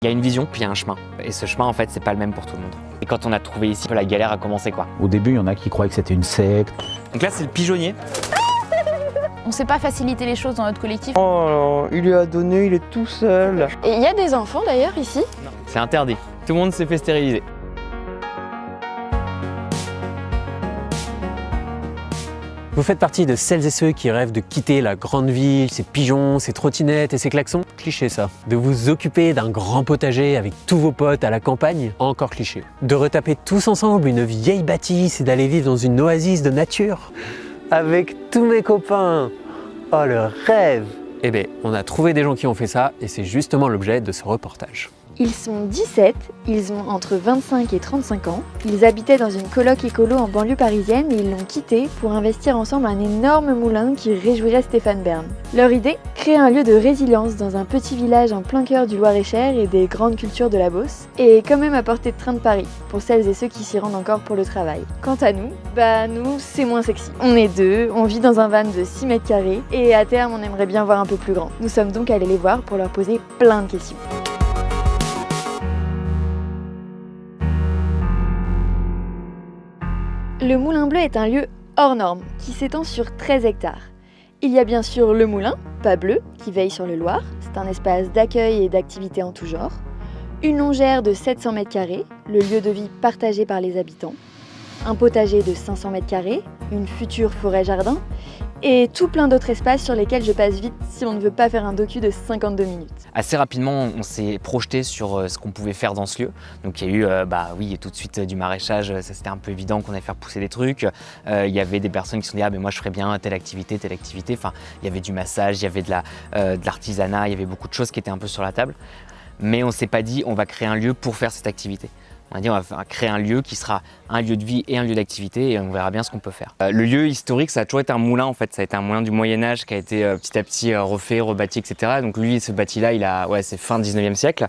Il y a une vision, puis il y a un chemin. Et ce chemin, en fait, c'est pas le même pour tout le monde. Et quand on a trouvé ici, la galère a commencé, quoi. Au début, il y en a qui croyaient que c'était une secte. Donc là, c'est le pigeonnier. On sait pas faciliter les choses dans notre collectif. Oh, il lui a donné, il est tout seul. Et il y a des enfants d'ailleurs ici. Non, c'est interdit. Tout le monde s'est fait stériliser. Vous faites partie de celles et ceux qui rêvent de quitter la grande ville, ses pigeons, ses trottinettes et ses klaxons. Cliché ça. De vous occuper d'un grand potager avec tous vos potes à la campagne. Encore cliché. De retaper tous ensemble une vieille bâtisse et d'aller vivre dans une oasis de nature. Avec tous mes copains. Oh le rêve! Eh bien, on a trouvé des gens qui ont fait ça et c'est justement l'objet de ce reportage. Ils sont 17, ils ont entre 25 et 35 ans. Ils habitaient dans une coloc écolo en banlieue parisienne et ils l'ont quitté pour investir ensemble un énorme moulin qui réjouirait Stéphane Bern. Leur idée? Créer un lieu de résilience dans un petit village en plein cœur du Loir-et-Cher et des grandes cultures de la Beauce, et quand même à portée de train de Paris, pour celles et ceux qui s'y rendent encore pour le travail. Quant à nous, nous c'est moins sexy. On est deux, on vit dans un van de 6 mètres carrés, et à terme on aimerait bien voir un peu plus grand. Nous sommes donc allés les voir pour leur poser plein de questions. Le Moulin Bleu est un lieu hors norme qui s'étend sur 13 hectares. Il y a bien sûr le moulin, pas bleu, qui veille sur le Loir. C'est un espace d'accueil et d'activité en tout genre. Une longère de 700 mètres carrés, le lieu de vie partagé par les habitants. Un potager de 500 mètres carrés, une future forêt-jardin, et tout plein d'autres espaces sur lesquels je passe vite si on ne veut pas faire un docu de 52 minutes. Assez rapidement, on s'est projeté sur ce qu'on pouvait faire dans ce lieu. Donc il y a eu, tout de suite du maraîchage, ça c'était un peu évident qu'on allait faire pousser des trucs. Il y avait des personnes qui se sont dit, moi je ferais bien telle activité. Enfin, il y avait du massage, il y avait de l'artisanat, il y avait beaucoup de choses qui étaient un peu sur la table. Mais on s'est pas dit, on va créer un lieu pour faire cette activité. On a dit on va créer un lieu qui sera un lieu de vie et un lieu d'activité et on verra bien ce qu'on peut faire. Le lieu historique, ça a toujours été un moulin en fait, ça a été un moulin du Moyen-Âge qui a été petit à petit refait, rebâti, etc. Donc lui, ce bâti-là, c'est fin 19e siècle.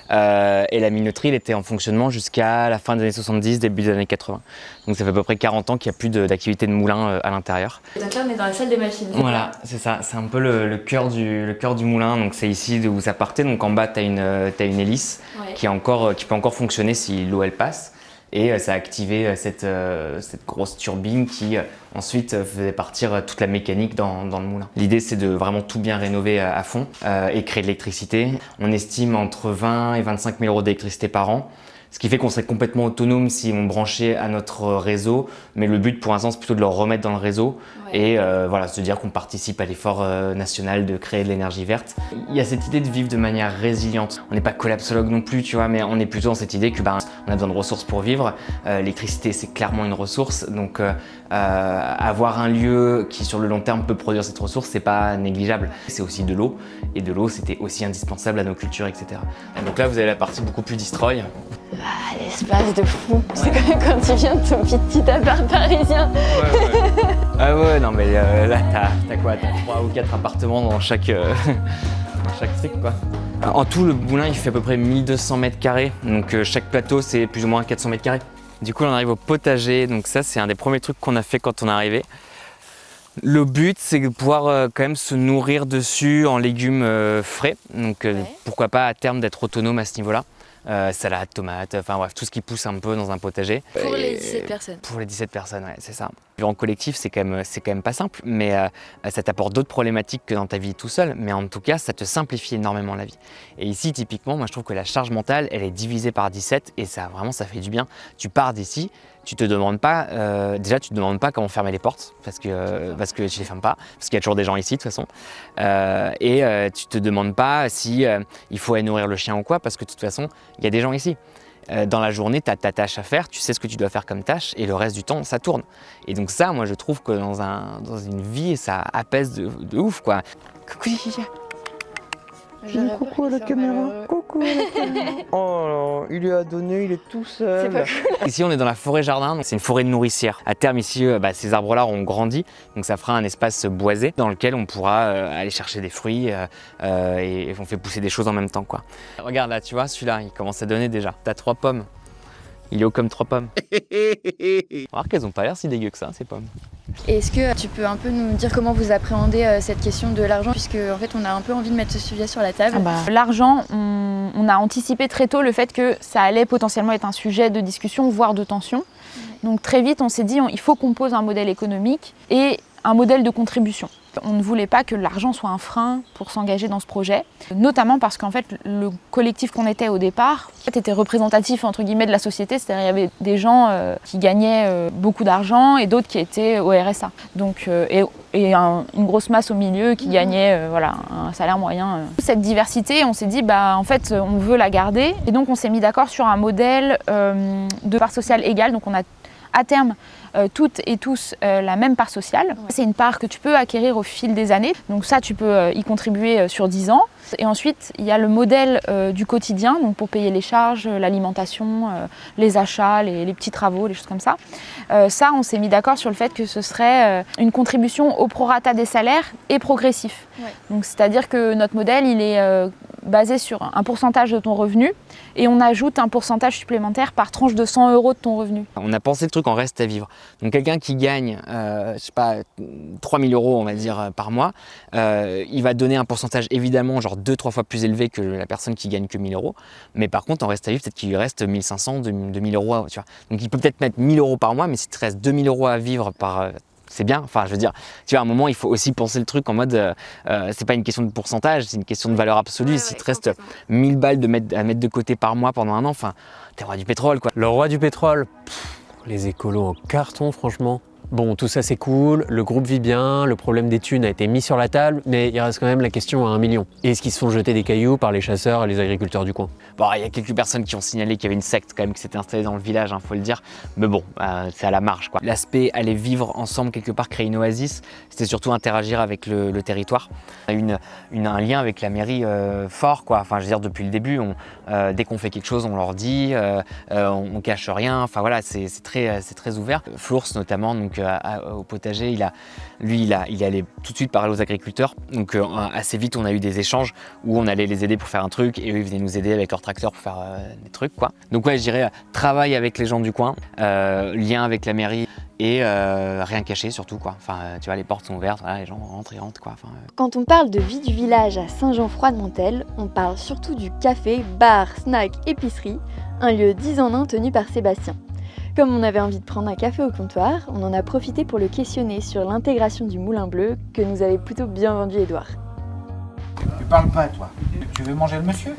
Et la minoterie, elle était en fonctionnement jusqu'à la fin des années 70, début des années 80. Donc ça fait à peu près 40 ans qu'il n'y a plus d'activité de moulin à l'intérieur. La ferme est dans la salle des machines. Voilà, c'est ça, c'est un peu le cœur du moulin. Donc c'est ici d'où ça partait. Donc en bas, tu as une hélice qui peut encore fonctionner si l'eau elle passe. Et ça a activé cette grosse turbine qui ensuite faisait partir toute la mécanique dans le moulin. L'idée c'est de vraiment tout bien rénover à fond et créer de l'électricité. On estime entre 20 et 25 000 euros d'électricité par an. Ce qui fait qu'on serait complètement autonome si on branchait à notre réseau, mais le but pour l'instant c'est plutôt de le remettre dans le réseau et se dire qu'on participe à l'effort national de créer de l'énergie verte. Il y a cette idée de vivre de manière résiliente. On n'est pas collapsologue non plus, tu vois, mais on est plutôt dans cette idée que on a besoin de ressources pour vivre. L'électricité c'est clairement une ressource, donc avoir un lieu qui sur le long terme peut produire cette ressource, c'est pas négligeable. C'est aussi de l'eau, et de l'eau c'était aussi indispensable à nos cultures, etc. Et donc là vous avez la partie beaucoup plus destroy. L'espace de fou, c'est quand même quand tu viens de ton petit appart parisien. Ah ouais, non mais là t'as quoi? T'as 3 ou 4 appartements dans chaque truc quoi. En tout le moulin il fait à peu près 1200 mètres carrés, donc chaque plateau c'est plus ou moins 400 mètres carrés. Du coup on arrive au potager, donc ça c'est un des premiers trucs qu'on a fait quand on est arrivé. Le but c'est de pouvoir quand même se nourrir dessus en légumes frais, donc pourquoi pas à terme d'être autonome à ce niveau-là. Salade, tomate, enfin bref, tout ce qui pousse un peu dans un potager. Pour les 17 personnes. Pour les 17 personnes, ouais, c'est ça. Vivre en collectif, c'est quand même pas simple, mais ça t'apporte d'autres problématiques que dans ta vie tout seul, mais en tout cas, ça te simplifie énormément la vie. Et ici, typiquement, moi je trouve que la charge mentale, elle est divisée par 17 et ça fait du bien. Tu pars d'ici, tu te demandes pas, tu te demandes pas comment fermer les portes, parce que tu les fermes pas, parce qu'il y a toujours des gens ici de toute façon. Tu te demandes pas si il faut aller nourrir le chien ou quoi, parce que de toute façon, il y a des gens ici. Dans la journée, tu as ta tâche à faire, tu sais ce que tu dois faire comme tâche, et le reste du temps, ça tourne. Et donc ça, moi je trouve que dans une vie, ça apaise de ouf quoi. Coucou Gigi. Coucou à la caméra. Coucou à la caméra. Oh, il lui a donné, il est tout seul. Ici, on est dans la forêt-jardin, donc c'est une forêt nourricière. À terme, ici, ces arbres-là ont grandi, donc ça fera un espace boisé dans lequel on pourra aller chercher des fruits et on fait pousser des choses en même temps, quoi. Regarde là, tu vois, celui-là, il commence à donner déjà. T'as 3 pommes. Il est haut comme 3 pommes. Remarque qu'elles ont pas l'air si dégueu que ça, ces pommes. Est-ce que tu peux un peu nous dire comment vous appréhendez cette question de l'argent, puisque en fait on a un peu envie de mettre ce sujet sur la table. L'argent, on a anticipé très tôt le fait que ça allait potentiellement être un sujet de discussion, voire de tension. Donc très vite on s'est dit il faut qu'on pose un modèle économique et un modèle de contribution. On ne voulait pas que l'argent soit un frein pour s'engager dans ce projet, notamment parce qu'en fait le collectif qu'on était au départ était représentatif entre guillemets de la société, c'est-à-dire il y avait des gens qui gagnaient beaucoup d'argent et d'autres qui étaient au RSA. Donc, une grosse masse au milieu qui gagnait un salaire moyen. Cette diversité, on s'est dit en fait on veut la garder et donc on s'est mis d'accord sur un modèle de part sociale égale, donc on a à terme toutes et tous la même part sociale. C'est une part que tu peux acquérir au fil des années, donc ça tu peux y contribuer sur 10 ans. Et ensuite il y a le modèle du quotidien, donc pour payer les charges, l'alimentation, les achats, les petits travaux, les choses comme ça. Ça on s'est mis d'accord sur le fait que ce serait une contribution au prorata des salaires et progressif. Donc c'est-à-dire que notre modèle il est basé sur un pourcentage de ton revenu et on ajoute un pourcentage supplémentaire par tranche de 100 € de ton revenu. On a pensé le truc en reste à vivre. Donc quelqu'un qui gagne, 3 000 € on va dire par mois, il va donner un pourcentage évidemment genre 2-3 fois plus élevé que la personne qui gagne que 1 000 €. Mais par contre en reste à vivre, peut-être qu'il lui reste 1 500, 2 000 €. Tu vois. Donc il peut peut-être mettre 1 000 € par mois, mais si te reste 2 000 € à vivre par... c'est bien, enfin je veux dire, tu vois, à un moment il faut aussi penser le truc en mode, c'est pas une question de pourcentage, c'est une question de valeur absolue. Si te reste 1000 balles à mettre de côté par mois pendant un an, enfin, t'es roi du pétrole quoi. Le roi du pétrole, les écolos en carton franchement. Bon, tout ça c'est cool, le groupe vit bien, le problème des thunes a été mis sur la table, mais il reste quand même la question à 1 million. Est-ce qu'ils se font jeter des cailloux par les chasseurs et les agriculteurs du coin? Bon, il y a quelques personnes qui ont signalé qu'il y avait une secte quand même qui s'était installée dans le village, faut le dire, mais bon, c'est à la marge quoi. L'aspect aller vivre ensemble quelque part, créer une oasis, c'était surtout interagir avec le territoire. On a eu un lien avec la mairie fort quoi, enfin je veux dire depuis le début, dès qu'on fait quelque chose on leur dit, on cache rien, enfin voilà, c'est très ouvert. Flours notamment, donc au potager, il est allé tout de suite parler aux agriculteurs, donc assez vite on a eu des échanges où on allait les aider pour faire un truc et eux ils venaient nous aider avec leur tracteur pour faire des trucs quoi. Donc ouais, je dirais travail avec les gens du coin, lien avec la mairie et rien caché surtout quoi. Enfin tu vois, les portes sont ouvertes, voilà, les gens rentrent, ils rentrent quoi. Enfin, Quand on parle de vie du village à Saint-Jean-Froid-de-Montel, on parle surtout du café, bar, snack, épicerie, un lieu 10 en 1 tenu par Sébastien. Comme on avait envie de prendre un café au comptoir, on en a profité pour le questionner sur l'intégration du Moulin Bleu que nous avait plutôt bien vendu Édouard. Tu parles pas toi. Tu veux manger le monsieur?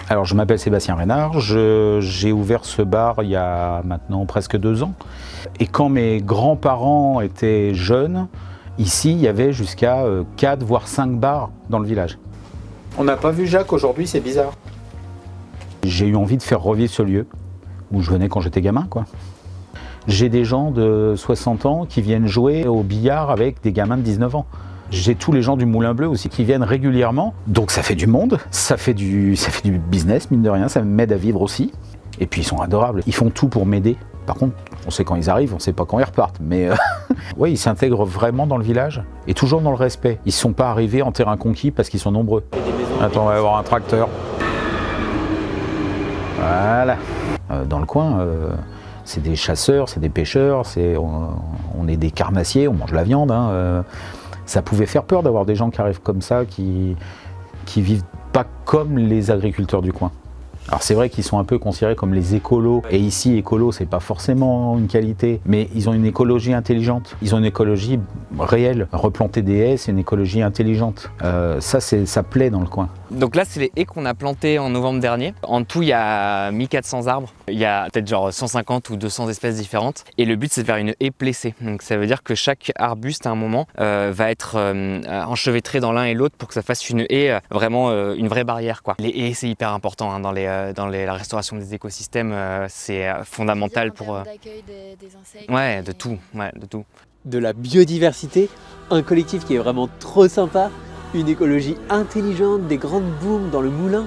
Alors je m'appelle Sébastien Reynard, j'ai ouvert ce bar il y a maintenant presque 2 ans. Et quand mes grands-parents étaient jeunes, ici il y avait jusqu'à 4 voire 5 bars dans le village. On n'a pas vu Jacques aujourd'hui, c'est bizarre. J'ai eu envie de faire revivre ce lieu où je venais quand j'étais gamin quoi. J'ai des gens de 60 ans qui viennent jouer au billard avec des gamins de 19 ans. J'ai tous les gens du Moulin Bleu aussi qui viennent régulièrement, donc ça fait du monde, ça fait du business mine de rien, ça m'aide à vivre aussi. Et puis ils sont adorables, ils font tout pour m'aider. Par contre, on sait quand ils arrivent, on sait pas quand ils repartent, mais ouais, ils s'intègrent vraiment dans le village et toujours dans le respect. Ils sont pas arrivés en terrain conquis parce qu'ils sont nombreux. Attends, on va avoir un tracteur. Voilà. Dans le coin, c'est des chasseurs, c'est des pêcheurs, on est des carnassiers, on mange la viande. Ça pouvait faire peur d'avoir des gens qui arrivent comme ça, qui vivent pas comme les agriculteurs du coin. Alors c'est vrai qu'ils sont un peu considérés comme les écolos, et ici écolo c'est pas forcément une qualité, mais ils ont une écologie intelligente, ils ont une écologie réelle. Replanter des haies c'est une écologie intelligente, ça plaît dans le coin. Donc là c'est les haies qu'on a plantées en novembre dernier. En tout il y a 1400 arbres, il y a peut-être genre 150 ou 200 espèces différentes et le but c'est de faire une haie plessée. Donc ça veut dire que chaque arbuste à un moment va être enchevêtré dans l'un et l'autre pour que ça fasse une haie, vraiment une vraie barrière quoi. Les haies c'est hyper important dans la restauration des écosystèmes, c'est fondamental pour... d'accueil des insectes. Ouais, de tout, ouais, de tout. De la biodiversité, un collectif qui est vraiment trop sympa, une écologie intelligente, des grandes booms dans le moulin.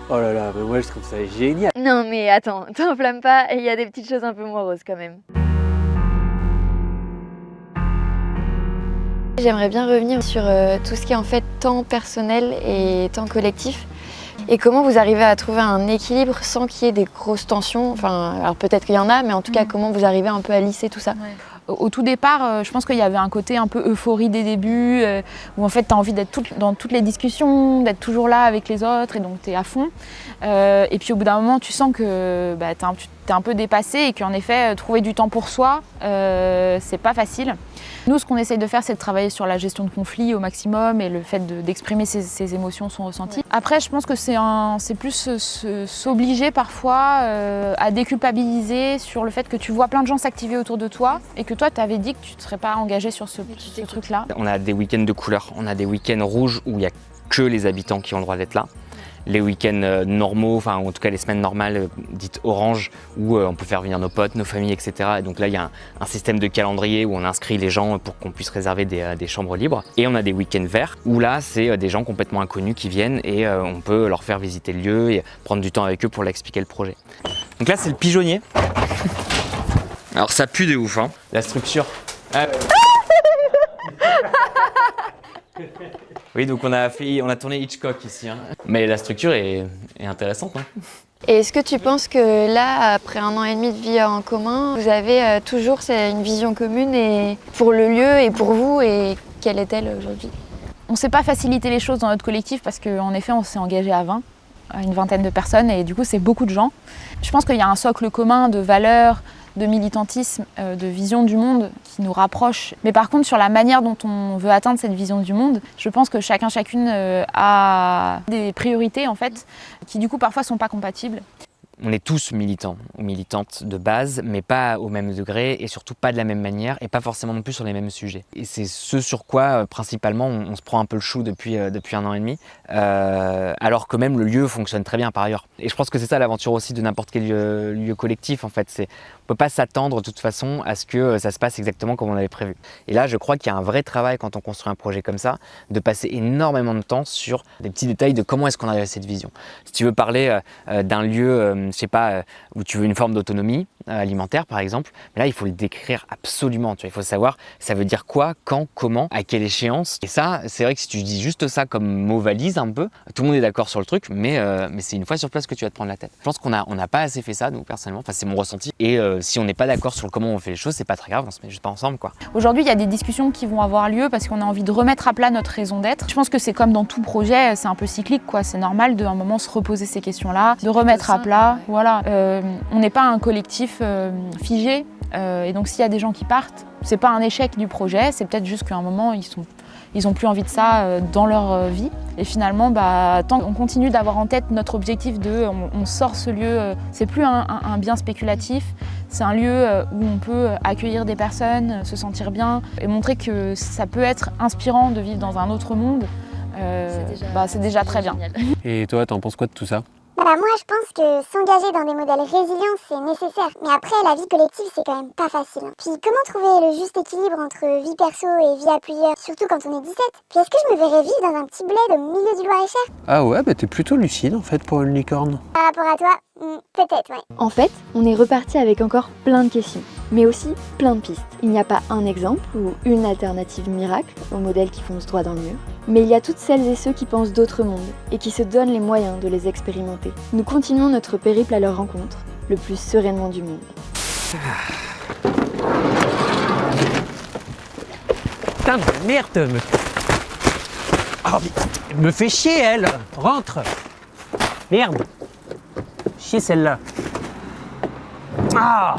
Oh là là, mais moi je trouve ça génial. Non mais attends, t'enflamme pas, il y a des petites choses un peu moroses quand même. J'aimerais bien revenir sur tout ce qui est en fait temps personnel et temps collectif. Et comment vous arrivez à trouver un équilibre sans qu'il y ait des grosses tensions? Enfin, alors peut-être qu'il y en a, mais en tout cas, comment vous arrivez un peu à lisser tout ça? Au tout départ, je pense qu'il y avait un côté un peu euphorie des débuts, où en fait tu as envie d'être dans toutes les discussions, d'être toujours là avec les autres, et donc tu es à fond. Et puis au bout d'un moment, tu sens que tu es un peu dépassé et qu'en effet, trouver du temps pour soi, c'est pas facile. Nous, ce qu'on essaye de faire, c'est de travailler sur la gestion de conflits au maximum et le fait d'exprimer ses émotions, son ressenti. Après, je pense que c'est plus s'obliger parfois à déculpabiliser sur le fait que tu vois plein de gens s'activer autour de toi et que toi, tu avais dit que tu ne serais pas engagé sur ce truc-là. On a des week-ends de couleurs, on a des week-ends rouges où il n'y a que les habitants qui ont le droit d'être là. Les week-ends normaux, enfin en tout cas les semaines normales dites orange, où on peut faire venir nos potes, nos familles, etc. Et donc là il y a un système de calendrier où on inscrit les gens pour qu'on puisse réserver des chambres libres. Et on a des week-ends verts, où là c'est des gens complètement inconnus qui viennent et on peut leur faire visiter le lieu et prendre du temps avec eux pour leur expliquer le projet. Donc là c'est le pigeonnier. Alors ça pue de ouf, hein. La structure. Oui, donc on a tourné Hitchcock ici, hein. Mais la structure est intéressante, hein. Et est-ce que tu penses que là, après 1 an et demi de vie en commun, vous avez toujours une vision commune pour le lieu et pour vous, et quelle est-elle aujourd'hui? On ne s'est pas faciliter les choses dans notre collectif parce qu'en effet, on s'est engagé à une vingtaine de personnes, et du coup, c'est beaucoup de gens. Je pense qu'il y a un socle commun de valeurs, de militantisme, de vision du monde qui nous rapproche. Mais par contre, sur la manière dont on veut atteindre cette vision du monde, je pense que chacune a des priorités en fait, qui du coup parfois sont pas compatibles. On est tous militants ou militantes de base, mais pas au même degré et surtout pas de la même manière et pas forcément non plus sur les mêmes sujets. Et c'est ce sur quoi principalement on se prend un peu le chou depuis 1 an et demi, alors que même le lieu fonctionne très bien par ailleurs. Et je pense que c'est ça l'aventure aussi de n'importe quel lieu collectif en fait. On ne peut pas s'attendre de toute façon à ce que ça se passe exactement comme on avait prévu. Et là, je crois qu'il y a un vrai travail quand on construit un projet comme ça, de passer énormément de temps sur des petits détails de comment est-ce qu'on arrive à cette vision. Si tu veux parler d'un lieu, je sais pas, où tu veux une forme d'autonomie alimentaire par exemple, mais là il faut le décrire absolument. Il faut savoir ça veut dire quoi, quand, comment, à quelle échéance. Et ça, c'est vrai que si tu dis juste ça comme mot valise un peu, tout le monde est d'accord sur le truc, mais c'est une fois sur place que tu vas te prendre la tête. Je pense qu'on n'a pas assez fait ça, nous personnellement. Enfin, c'est mon ressenti. Et si on n'est pas d'accord sur comment on fait les choses, c'est pas très grave, on se met juste pas ensemble, quoi. Aujourd'hui, il y a des discussions qui vont avoir lieu parce qu'on a envie de remettre à plat notre raison d'être. Je pense que c'est comme dans tout projet, c'est un peu cyclique, quoi. C'est normal d'un moment se reposer ces questions-là, de remettre à plat. Ouais. Voilà. On n'est pas un collectif figé, et donc s'il y a des gens qui partent, c'est pas un échec du projet, c'est peut-être juste qu'à un moment ils ont plus envie de ça dans leur vie. Et finalement, tant qu'on continue d'avoir en tête notre objectif on sort ce lieu, c'est plus un bien spéculatif, c'est un lieu où on peut accueillir des personnes, se sentir bien et montrer que ça peut être inspirant de vivre dans un autre monde. C'est déjà très bien. Et toi, t'en penses quoi de tout ça? Moi, je pense que s'engager dans des modèles résilients, c'est nécessaire. Mais après, la vie collective, c'est quand même pas facile. Puis comment trouver le juste équilibre entre vie perso et vie à plusieurs, surtout quand on est 17? Puis est-ce que je me verrais vivre dans un petit bled au milieu du Loir-et-Cher? Ah ouais, t'es plutôt lucide en fait pour une licorne. Par rapport à toi, peut-être, ouais. En fait, on est reparti avec encore plein de questions, mais aussi plein de pistes. Il n'y a pas un exemple ou une alternative miracle au modèle qui fonce droit dans le mur, mais il y a toutes celles et ceux qui pensent d'autres mondes et qui se donnent les moyens de les expérimenter. Nous continuons notre périple à leur rencontre, le plus sereinement du monde. Putain de merde, elle me fait chier, elle. Rentre. Merde. Chier celle-là. Ah.